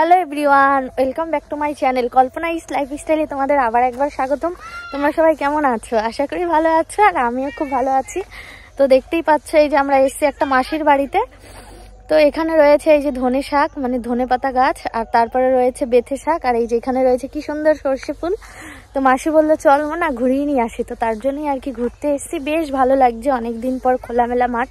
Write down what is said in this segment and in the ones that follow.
Hello everyone, welcome back to my channel Kalpana is লাইফস্টাইলে তোমাদের আবার একবার স্বাগতম। তোমরা সবাই কেমন আছো? আশা করি ভালো আছো, আর আমিও খুব ভালো আছি। তো দেখতেই পাচ্ছ, এই যে আমরা এসেছি একটা মাসির বাড়িতে। তো এখানে রয়েছে এই যে ধনে শাক, মানে ধনে পাতা গাছ, আর তারপরে রয়েছে বেথে শাক, আর এই যে এখানে রয়েছে কি সুন্দর সর্ষে ফুল। তো মাসি বললো চল না ঘুরিয়ে নিয়ে আসি, তো তার জন্যই আর কি ঘুরতে এসেছি। বেশ ভালো লাগছে, অনেকদিন পর খোলামেলা মাঠ,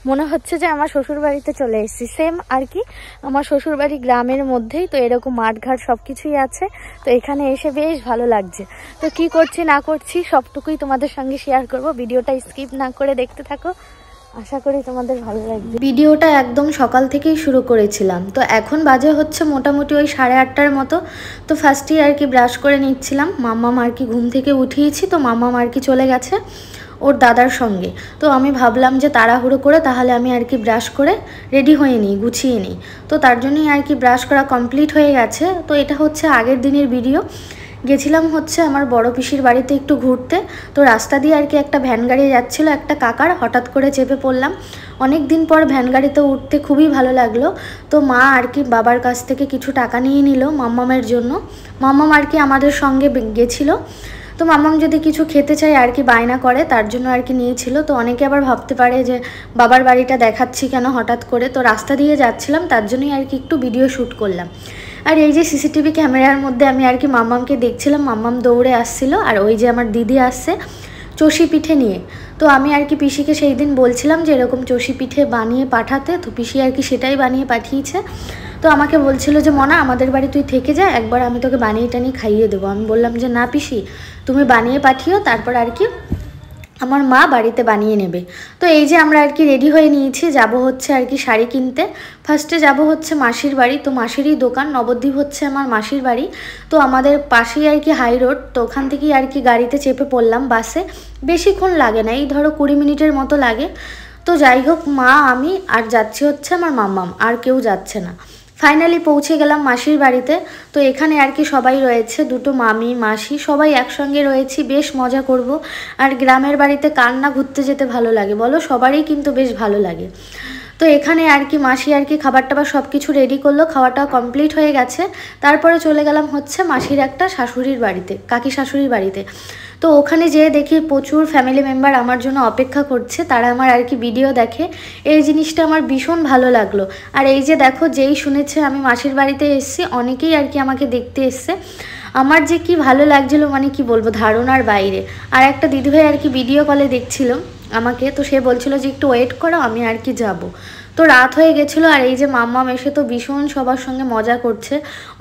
মনে হচ্ছে যে আমার শ্বশুর বাড়িতে চলে এসেছি। সেম আর কি, আমার শ্বশুর বাড়ি গ্রামের মধ্যেই, তো এরকম মাঠঘাট সব কিছুই আছে। তো এখানে এসে বেশ ভালো লাগছে। তো কি করছি না করছি সবটুকুই তোমাদের সঙ্গে শেয়ার করব, ভিডিওটা স্কিপ না করে দেখতে থাকো, আশা করি তোমাদের ভালো লাগবে। ভিডিওটা একদম সকাল থেকেই শুরু করেছিলাম। তো এখন বাজে হচ্ছে মোটামুটি ওই 8:30টার মতো। তো ফার্স্টেই আর কি ব্রাশ করে নিচ্ছিলাম। মাম্মাম আর কি ঘুম থেকে উঠিয়েছি, তো মাম্মাম আর কি চলে গেছে ওর দাদার সঙ্গে। তো আমি ভাবলাম যে তাড়াহুড়ো করে তাহলে আমি আর কি ব্রাশ করে রেডি হয়ে নিই, গুছিয়ে নিই। তো তার জন্যই আর কি ব্রাশ করা কমপ্লিট হয়ে গেছে। তো এটা হচ্ছে আগের দিনের ভিডিও। গেছিলাম হচ্ছে আমার বড় পিসির বাড়িতে একটু ঘুরতে। তো রাস্তা দিয়ে আর কি একটা ভ্যান গাড়ি যাচ্ছিলো একটা কাকার, হঠাৎ করে চেপে পড়লাম। অনেক দিন পর ভ্যান গাড়িতে উঠতে খুবই ভালো লাগলো। তো মা আর কি বাবার কাছ থেকে কিছু টাকা নিয়ে নিল মাম্মামের জন্য। মাম্মাম আর কি আমাদের সঙ্গে গেছিলো। তো মাম্মাম যদি কিছু খেতে চায় আর কি বায়না করে, তার জন্য আর কি নিয়েছিল। তো অনেকে আবার ভাবতে পারে যে বাবার বাড়িটা দেখাচ্ছি কেন হঠাৎ করে। তো রাস্তা দিয়ে যাচ্ছিলাম, তার জন্যই আর কি একটু ভিডিও শ্যুট করলাম। আর এই যে সিসিটিভি ক্যামেরার মধ্যে আমি আর কি মাম্মামকে দেখছিলাম, মাম্মাম দৌড়ে আসছিল। আর ওই যে আমার দিদি আসছে চষি পিঠে নিয়ে। তো আমি আর কি পিসিকে সেই দিন বলছিলাম যে এরকম চষি পিঠে বানিয়ে পাঠাতে, তো পিসি আর কি সেটাই বানিয়ে পাঠিয়েছে। তো আমাকে বলছিল যে মনা আমাদের বাড়ি তুই থেকে যা, একবার আমি তোকে বানিয়ে টানিয়ে খাইয়ে দেবো। আমি বললাম যে না পিসি, তুমি বানিয়ে পাঠিও, তারপর আর কি আমার মা বাড়িতে বানিয়ে নেবে। তো এই যে আমরা আর কি রেডি হয়ে নিয়েছি, যাব হচ্ছে আর কি শাড়ি কিনতে। ফার্স্টে যাব হচ্ছে মাসির বাড়ি। তো মাসিরই দোকান, নবদ্বীপ হচ্ছে আমার মাসির বাড়ি। তো আমাদের পাশেই আর কি হাই রোড। তো ওখান থেকেই আর কি গাড়িতে চেপে পড়লাম বাসে। বেশিক্ষণ লাগে না, এই ধরো 20 মিনিটের মতো লাগে। তো যাই হোক, মা আমি আর যাচ্ছি হচ্ছে আমার মাম্মাম, আর কেউ যাচ্ছে না। ফাইনালি পৌঁছে গেলাম মাসির বাড়িতে। তো এখানে আর কি সবাই রয়েছে, দুটো মামি মাসি সবাই একসঙ্গে রয়েছি, বেশ মজা করব। আর গ্রামের বাড়িতে কার না ঘুরতে যেতে ভালো লাগে বলো, সবারই কিন্তু বেশ ভালো লাগে। তো এখানে আর কি মাসি আর কি খাবার টাবার সব কিছু রেডি করলো, খাওয়াটা কমপ্লিট হয়ে গেছে। তারপরে চলে গেলাম হচ্ছে মাসির একটা শাশুড়ির বাড়িতে, কাকি শাশুড়ির বাড়িতে। তো ওখানে যেয়ে দেখি প্রচুর ফ্যামিলি মেম্বার আমার জন্য অপেক্ষা করছে, তারা আমার আর কি ভিডিও দেখে। এই জিনিসটা আমার ভীষণ ভালো লাগলো। আর এই যে দেখো, যেই শুনেছে আমি মাসির বাড়িতে এসেছি, অনেকেই আর কি আমাকে দেখতে এসছে। আমার যে কি ভালো লাগছিল, মানে কি বলবো, ধারণার বাইরে। আর একটা দিদিভাই আর কি ভিডিও কলে দেখছিল আমাকে, তো সে বলছিল যে একটু ওয়েট করো, আমি আর কি যাব। তো রাত হয়ে গেছিলো। আর এই যে মাম্মাম এসে তো ভীষণ সবার সঙ্গে মজা করছে।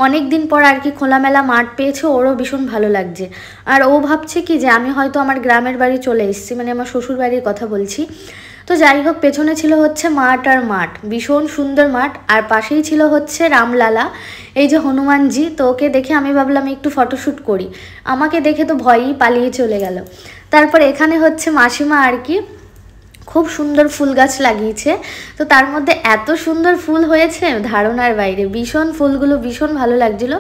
অনেক দিন পর আর কি খোলামেলা মাঠ পেয়েছে, ওরও ভীষণ ভালো লাগছে। আর ও ভাবছে কি যে আমি হয়তো আমার গ্রামের বাড়ি চলে এসেছি, মানে আমার শ্বশুর বাড়ির কথা বলছি। তো যাই হোক, পেছনে ছিল হচ্ছে মাঠ, আর মাঠ ভীষণ সুন্দর মাঠ। আর পাশেই ছিল হচ্ছে রামলালা, এই যে হনুমানজি। তো ওকে দেখে আমি ভাবলাম একটু ফটোশ্যুট করি, আমাকে দেখে তো ভয়েই পালিয়ে চলে গেল। তারপর এখানে হচ্ছে মাসিমা আর কি খুব সুন্দর ফুল গাছ লাগিয়েছে। তো তার মধ্যে এত সুন্দর ফুল হয়েছে ধারণার বাইরে, ভীষণ ফুলগুলো ভীষণ ভালো লাগছিল।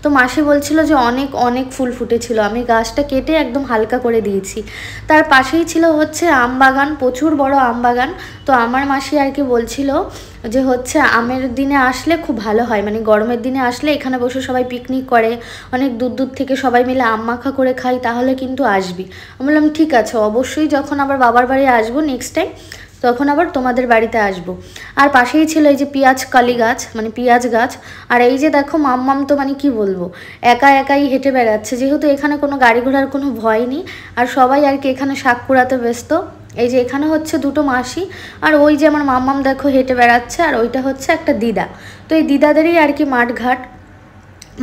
তো মাসি বলছিল যে অনেক অনেক ফুল ফুটেছিল, আমি গাছটা কেটে একদম হালকা করে দিয়েছি। তার পাশেই ছিল হচ্ছে আম বাগান, প্রচুর বড় আম বাগান। তো আমার মাসি আর কি বলছিল যে হচ্ছে আমের দিনে আসলে খুব ভালো হয়, মানে গরমের দিনে আসলে এখানে বসে সবাই পিকনিক করে, অনেক দূর দূর থেকে সবাই মিলে আম মাখা করে খাই, তাহলে কিন্তু আসবি। আমি বললাম ঠিক আছে, অবশ্যই যখন আবার বাবার বাড়ি আসবো নেক্সট টাইম, তখন আবার তোমাদের বাড়িতে আসবো। আর পাশেই ছিল এই যে পেঁয়াজ কালি গাছ, মানে পেঁয়াজ গাছ। আর এই যে দেখো মাম্মাম তো মানে কি বলবো, একা একাই হেঁটে বেড়াচ্ছে, যেহেতু এখানে কোনো গাড়ি ঘোড়ার কোনো ভয় নেই। আর সবাই আর কি এখানে শাক কুড়াতে ব্যস্ত। এই যে এখানে হচ্ছে দুটো মাসি, আর ওই যে আমার মাম্মাম দেখো হেঁটে বেড়াচ্ছে, আর ওইটা হচ্ছে একটা দিদা। তো এই দিদাদেরই আর কি মাঠঘাট,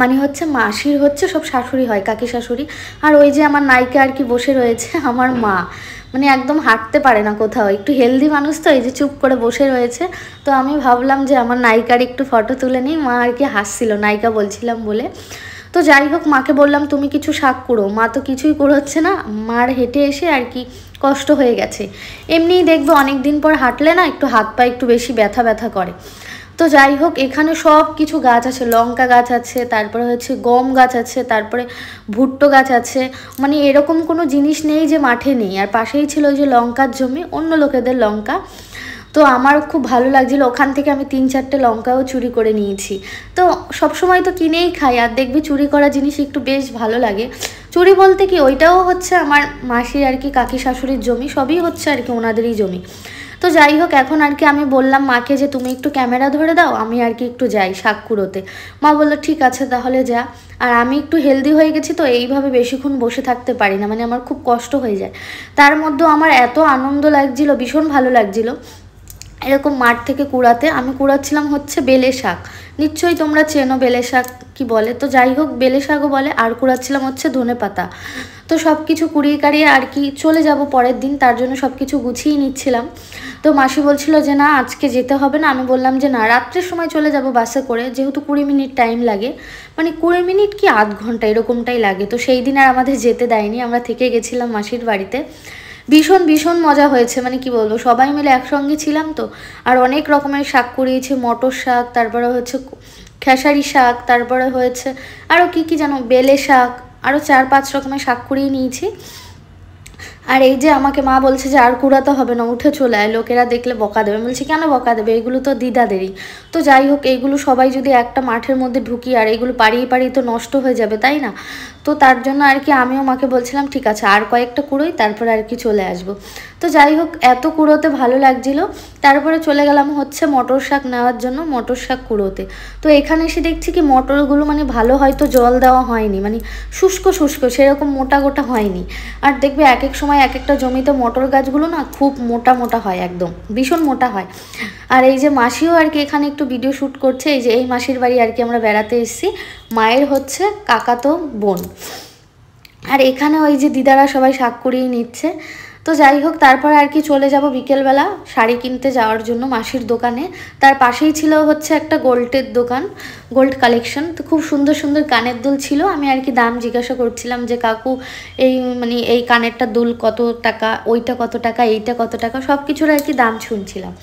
মানে হচ্ছে মাসির হচ্ছে সব শাশুড়ি হয়, কাকি শাশুড়ি। আর ওই যে আমার নায়িকা আর কি বসে রয়েছে আমার মা, মানে একদম হাঁটতে পারে না কোথাও, একটু হেলদি মানুষ তো, এই যে চুপ করে বসে রয়েছে। তো আমি ভাবলাম যে আমার নায়িকার একটু ফটো তুলে নিই, মা আর কি হাসছিল নায়িকা বলছিলাম বলে। তো যাই হোক, মাকে বললাম তুমি কিছু শাক কুড়ো, মা তো কিছুই কুড়োচ্ছে না, মার হেঁটে এসে আর কি কষ্ট হয়ে গেছে। এমনিই দেখবো অনেক দিন পর হাঁটলে না একটু হাত পা একটু বেশি ব্যথা ব্যথা করে। তো যাই হোক, এখানে সব কিছু গাছ আছে, লঙ্কা গাছ আছে, তারপরে হচ্ছে গম গাছ আছে, তারপরে ভুট্টো গাছ আছে, মানে এরকম কোনো জিনিস নেই যে মাঠে নেই। আর পাশেই ছিল ওই যে লঙ্কার জমি, অন্য লোকেদের লঙ্কা। তো আমার খুব ভালো লাগছিল। ওখান থেকে আমি 3-4টে লঙ্কাও চুরি করে নিয়েছি। তো সবসময় তো কিনেই খাই, আর দেখবি চুরি করা জিনিস একটু বেশ ভালো লাগে। চুরি বলতে কি, ওইটাও হচ্ছে আমার মাসির আর কি, কাকি শাশুড়ির জমি, সবই হচ্ছে আর কি ওনাদেরই জমি। তো যাই হোক, এখন আর কি আমি বললাম মাকে যে তুমি একটু ক্যামেরা ধরে দাও, আমি আর কি একটু যাই শাক কুড়োতে। মা বললো ঠিক আছে তাহলে যা। আর আমি একটু হেলদি হয়ে গেছি, তো এইভাবে বেশিক্ষণ বসে থাকতে পারি না, মানে আমার খুব কষ্ট হয়ে যায়। তার মধ্যেও আমার এত আনন্দ লাগছিল, ভীষণ ভালো লাগছিল এরকম মাঠ থেকে কুড়াতে। আমি কুড়াচ্ছিলাম হচ্ছে বেলে শাক, নিশ্চয়ই তোমরা চেনো বেলে শাক কি বলে, তো যাই হোক বেলে শাকও বলে। আর কুড়াচ্ছিলাম হচ্ছে ধনে পাতা। তো সব কিছু কুড়িয়ে কাড়িয়ে আর কি চলে যাব পরের দিন, তার জন্য সব কিছু গুছিয়ে নিচ্ছিলাম। তো মাসি বলছিল যে না আজকে যেতে হবে না। আমি বললাম যে না, রাত্রের সময় চলে যাব বাসে করে, যেহেতু 20 মিনিট টাইম লাগে, মানে 20 মিনিট কি আধ ঘন্টা এরকমটাই লাগে। তো সেই দিন আর আমাদের যেতে দেয়নি, আমরা থেকে গেছিলাম মাসির বাড়িতে। ভীষণ ভীষণ মজা হয়েছে, মানে কি বলবো, সবাই মিলে একসঙ্গে ছিলাম তো। আর অনেক রকমের শাক কুড়িয়েছি, মটর শাক, তারপরে হচ্ছে খেসারি শাক, তারপরে হয়েছে আরও কি কি জানো, বেলে শাক, আরও 4-5 রকমের শাক কুড়িয়ে নিয়েছি। আর এই যে আমাকে মা বলছে যে আর কুড়াতে হবে না, উঠে চলে আয়, লোকেরা দেখলে বকা দেবে। বলছি কেন বকা দেবে, এগুলো তো দিদাদেরই। তো যাই হোক, এইগুলো সবাই যদি একটা মাঠের মধ্যে ঢুকি আর এইগুলো পাড়িয়ে পাড়িয়ে তো নষ্ট হয়ে যাবে, তাই না? তো তার জন্য আর কি আমিও মাকে বলছিলাম ঠিক আছে আর কয়েকটা কুড়োই, তারপরে আর কি চলে আসবো। তো যাই হোক, এত কুড়োতে ভালো লাগছিল। তারপরে চলে গেলাম হচ্ছে মটর শাক নেওয়ার জন্য, মটর শাক কুড়োতে। তো এখানে এসে দেখছি কি মটরগুলো মানে ভালো হয়তো জল দেওয়া হয়নি, মানে শুষ্ক শুষ্ক, সেরকম মোটা গোটা হয়নি। আর দেখবে এক এক সময় এক একটা জমিতে মটর গাছগুলো না খুব মোটা মোটা হয়, একদম ভীষণ মোটা হয়। আর এই যে মাসিও আর কি এখানে একটু ভিডিও শ্যুট করছে। এই যে এই মাসির বাড়ি আর কি আমরা বেড়াতে এসেছি, মায়ের হচ্ছে কাকাতো বোন। আর এখানে ওই যে দিদারা সবাই শাক কুড়িয়ে নিচ্ছে। তো যাই হোক, তারপর আর কি চলে যাব বিকেলবেলা শাড়ি কিনতে যাওয়ার জন্য মাসির দোকানে। তার পাশেই ছিল হচ্ছে একটা গোল্ডের দোকান, গোল্ড কালেকশন। তো খুব সুন্দর সুন্দর কানের দুল ছিল। আমি আর কি দাম জিজ্ঞাসা করছিলাম যে কাকু এই মানে এই কানেরটা দুল কত টাকা, ওইটা কত টাকা, এইটা কত টাকা, সব কিছুর আর কি দাম শুনছিলাম।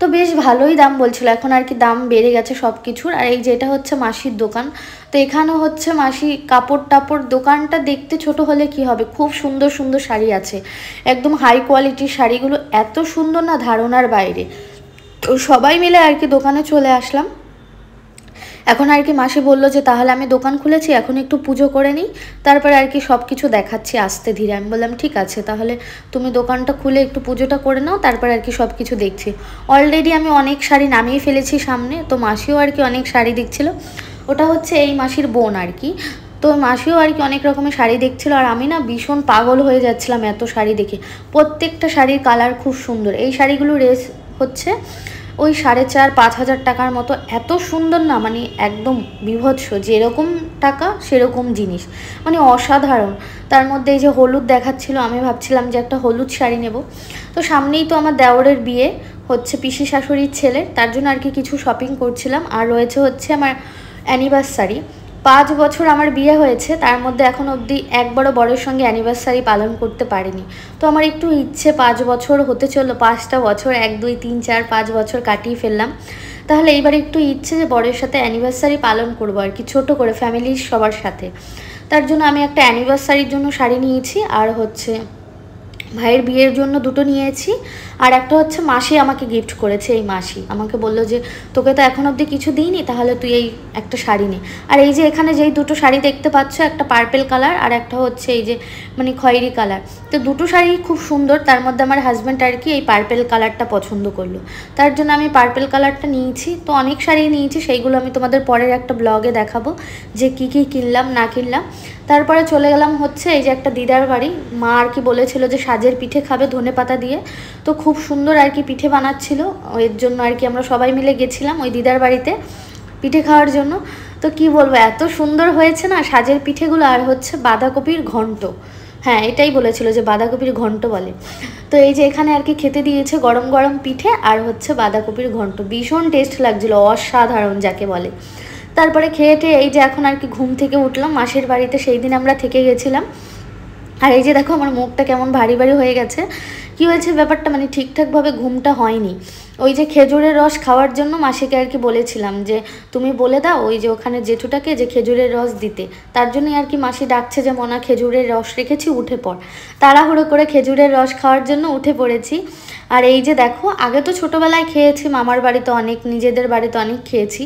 তো বেশ ভালোই দাম বলছিল, এখন আর কি দাম বেড়ে গেছে সব কিছুর। আর এই যেটা হচ্ছে মাসির দোকান, তো এখানেও হচ্ছে মাসি কাপড় টাপড়। দোকানটা দেখতে ছোট হলে কি হবে, খুব সুন্দর সুন্দর শাড়ি আছে, একদম হাই কোয়ালিটির শাড়িগুলো এত সুন্দর না, ধারণার বাইরে। তো সবাই মিলে আর কি দোকানে চলে আসলাম। এখন আর কি মাসি বললো যে তাহলে আমি দোকান খুলেছি, এখন একটু পুজো করে নিই, তারপরে আর কি সব কিছু দেখাচ্ছি আস্তে ধীরে। আমি বললাম ঠিক আছে, তাহলে তুমি দোকানটা খুলে একটু পুজোটা করে নাও, তারপর আর কি সব কিছু দেখছি। অলরেডি আমি অনেক শাড়ি নামিয়ে ফেলেছি সামনে, তো মাসিও আর কি অনেক শাড়ি দেখছিল। ওটা হচ্ছে এই মাসির বোন আর কি। তো মাসিও আর কি অনেক রকমের শাড়ি দেখছিল, আর আমি না ভীষণ পাগল হয়ে যাচ্ছিলাম এত শাড়ি দেখে। প্রত্যেকটা শাড়ির কালার খুব সুন্দর। এই শাড়িগুলো রেস হচ্ছে ওই 4,500-5 হাজার টাকার মতো, এত সুন্দর না, মানে একদম বিভৎস, যেরকম টাকা সেরকম জিনিস, মানে অসাধারণ। তার মধ্যে এই যে হলুদ দেখাচ্ছিল, আমি ভাবছিলাম যে একটা হলুদ শাড়ি নেব। তো সামনেই তো আমার দেওরের বিয়ে হচ্ছে, পিসি শাশুড়ির ছেলে, তার জন্য আর কি কিছু শপিং করছিলাম। আর রয়েছে হচ্ছে আমার অ্যানিভার্সারি, 5 বছর আমার বিয়ে হয়েছে, তার মধ্যে এখন অবধি একবারও বরের সঙ্গে অ্যানিভার্সারি পালন করতে পারিনি। তো আমার একটু ইচ্ছে, 5 বছর হতে চললো, 5টা বছর, 1 2 3 4 5 বছর কাটিয়ে ফেললাম। তাহলে এইবার একটু ইচ্ছে যে বরের সাথে অ্যানিভার্সারি পালন করবো আর কি, ছোট করে ফ্যামিলির সবার সাথে। তার জন্য আমি একটা অ্যানিভার্সারির জন্য শাড়ি নিয়েছি, আর হচ্ছে ভাইয়ের বিয়ের জন্য দুটো নিয়েছি। আর একটা হচ্ছে মাসি আমাকে গিফট করেছে। এই মাসি আমাকে বললো যে তোকে তো এখন অবধি কিছু দিইনি, তাহলে তুই এই একটা শাড়ি নে। আর এই যে এখানে যেই দুটো শাড়ি দেখতে পাচ্ছ, একটা পার্পেল কালার আর একটা হচ্ছে এই যে মানে খয়েরি কালার, তো দুটো শাড়ি খুব সুন্দর। তার মধ্যে আমার হাজব্যান্ড আর কি এই পার্পেল কালারটা পছন্দ করলো, তার জন্য আমি পার্পেল কালারটা নিয়েছি। তো অনেক শাড়ি নিয়েছি, সেইগুলো আমি তোমাদের পরের একটা ব্লগে দেখাবো যে কী কী কিনলাম না কিনলাম। তারপরে চলে গেলাম হচ্ছে এই যে একটা দিদার বাড়ি। মা আর কি বলেছিল যে সাজের পিঠে খাবে ধনে পাতা দিয়ে, তো খুব সুন্দর আর কি পিঠে বানাচ্ছিল, এর জন্য আর কি আমরা সবাই মিলে গেছিলাম ওই দিদার বাড়িতে পিঠে খাওয়ার জন্য। তো কি বলবো, এত সুন্দর হয়েছে না সাজের পিঠেগুলো। আর হচ্ছে বাঁধাকপির ঘন্ট, হ্যাঁ এটাই বলেছিল যে বাঁধাকপির ঘন্ট বলে। তো এই যে এখানে আর কি খেতে দিয়েছে গরম গরম পিঠে আর হচ্ছে বাঁধাকপির ঘন্ট, ভীষণ টেস্ট লাগছিল, অসাধারণ যাকে বলে। তারপরে খেয়ে টেয়ে এই যে এখন আর কি ঘুম থেকে উঠলাম মাসির বাড়িতে, সেই দিন আমরা থেকে গেছিলাম। আর এই যে দেখো আমার মুখটা কেমন ভারী ভারী হয়ে গেছে। কি হয়েছে ব্যাপারটা, মানে ঠিকঠাকভাবে ঘুমটা হয়নি। ওই যে খেজুরের রস খাওয়ার জন্য মাসিকে আর কি বলেছিলাম যে তুমি বলে দাও ওই যে ওখানে জেঠুটাকে যে খেজুরের রস দিতে, তার জন্যই আর কি মাসি ডাকছে যে মনা খেজুরের রস রেখেছি উঠে পড়। তাড়াহুড়ো করে খেজুরের রস খাওয়ার জন্য উঠে পড়েছি। আর এই যে দেখো আগে তো ছোটোবেলায় খেয়েছি, মামার বাড়িতে অনেক, নিজেদের বাড়িতে অনেক খেয়েছি।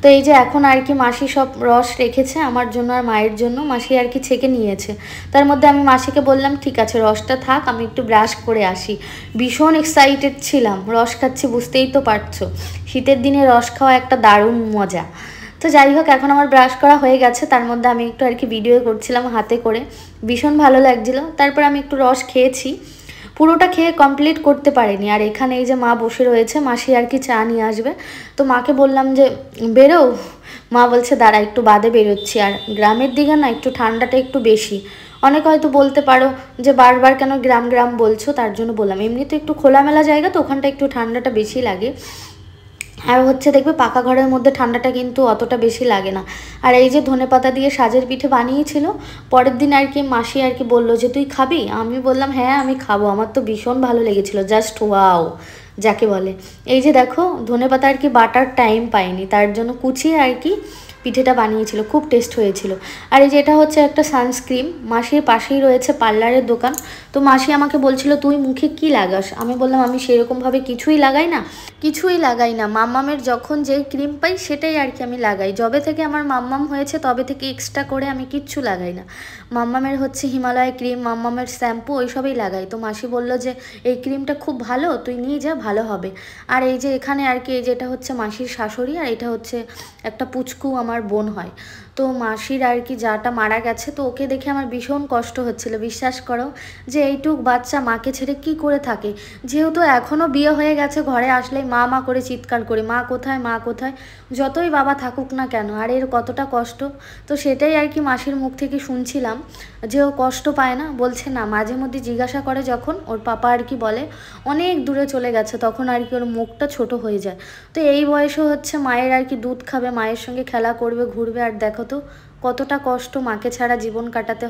তো এই যে এখন আর কি মাসি সব রস রেখেছে আমার জন্য আর মায়ের জন্য, মাসি আর কি ছেঁকে নিয়েছে। তার মধ্যে আমি মাসিকে বললাম ঠিক আছে রসটা থাক, আমি একটু ব্রাশ করে আসি। ভীষণ এক্সাইটেড ছিলাম, রস খাচ্ছি বুঝতেই তো পারছো, শীতের দিনে রস খাওয়া একটা দারুণ মজা। তো যাই হোক এখন আমার ব্রাশ করা হয়ে গেছে, তার মধ্যে আমি একটু আর কি ভিডিও করছিলাম হাতে করে, ভীষণ ভালো লাগছিলো। তারপর আমি একটু রস খেয়েছি, পুরোটা খেয়ে কমপ্লিট করতে পারিনি। আর এখানে এই যে মা বসে রয়েছে, মাসি আর কি চা নিয়ে আসবে। তো মাকে বললাম যে বেরো, মা বলছে দাঁড়া একটু বাদে বেরোচ্ছি। আর গ্রামের দিকে না একটু ঠান্ডাটা একটু বেশি। অনেকে হয়তো বলতে পারো যে বারবার কেন গ্রাম গ্রাম বলছো, তার জন্য বললাম। এমনিতে একটু খোলামেলা জায়গা তো, ওখানটা একটু ঠান্ডাটা বেশি লাগে। আর হচ্ছে দেখবে পাকা ঘরের মধ্যে ঠান্ডাটা কিন্তু অতটা বেশি লাগে না। আর এই যে ধনেপাতা দিয়ে সাজের পিঠে বানিয়েছিল, পরের দিন আর কি মাসি আর কি বললো যে তুই খাবি, আমি বললাম হ্যাঁ আমি খাবো, আমার তো ভীষণ ভালো লেগেছিলো, জাস্ট ওয়াও যাকে বলে। এই যে দেখো ধনেপাতা আর কি বাটার টাইম পাইনি, তার জন্য কুচিয়ে আর কি পিঠেটা বানিয়েছিল, খুব টেস্ট হয়েছিল। আর এই যে এটা হচ্ছে একটা সানস্ক্রিন, মাসির পাশেই রয়েছে পার্লারের দোকান। তো মাসি আমাকে বলছিল তুই মুখে কি লাগাস, আমি বললাম আমি সেরকমভাবে কিছুই লাগাই না, মাম্মামের যখন যেই ক্রিম পাই সেটাই আর কি আমি লাগাই। যবে থেকে আমার মাম্মাম হয়েছে তবে থেকে এক্সট্রা করে আমি কিচ্ছু লাগাই না। মাম্মামের হচ্ছে হিমালয় ক্রিম, মাম্মামের শ্যাম্পু ওইসবই লাগাই। তো মাসি বলল যে এই ক্রিমটা খুব ভালো, তুই নিয়ে যা, ভালো হবে। আর এই যে এখানে আর কি এই যে এটা হচ্ছে মাসির শাশুড়ি, আর এটা হচ্ছে একটা পুচকু আমার বোন হয়। তো মাসির আর কি যাটা মারা গেছে, তো ওকে দেখে আমার ভীষণ কষ্ট হচ্ছিল, বিশ্বাস করো যে এইটুক বাচ্চা মাকে ছেড়ে কি করে থাকে। যেহেতু এখনও বিয়ে হয়ে গেছে, ঘরে আসলেই মা মা করে চিৎকার করি, মা কোথায় মা কোথায়, যতই বাবা থাকুক না কেন, আর এর কতটা কষ্ট। তো সেটাই আর কি মাসির মুখ থেকে শুনছিলাম যে ও কষ্ট পায় না, বলছে না। মাঝে মধ্যে জিজ্ঞাসা করে যখন ওর পাপা আর কি বলে অনেক দূরে চলে গেছে, তখন আর কি ওর মুখটা ছোট হয়ে যায়। তো এই বয়সে হচ্ছে মায়ের আর কি দুধ খাবে, মায়ের সঙ্গে খেলা করবে, ঘুরবে, আর দেখো তো কতটা কষ্ট মাকে ছাড়া জীবন কাটাতে।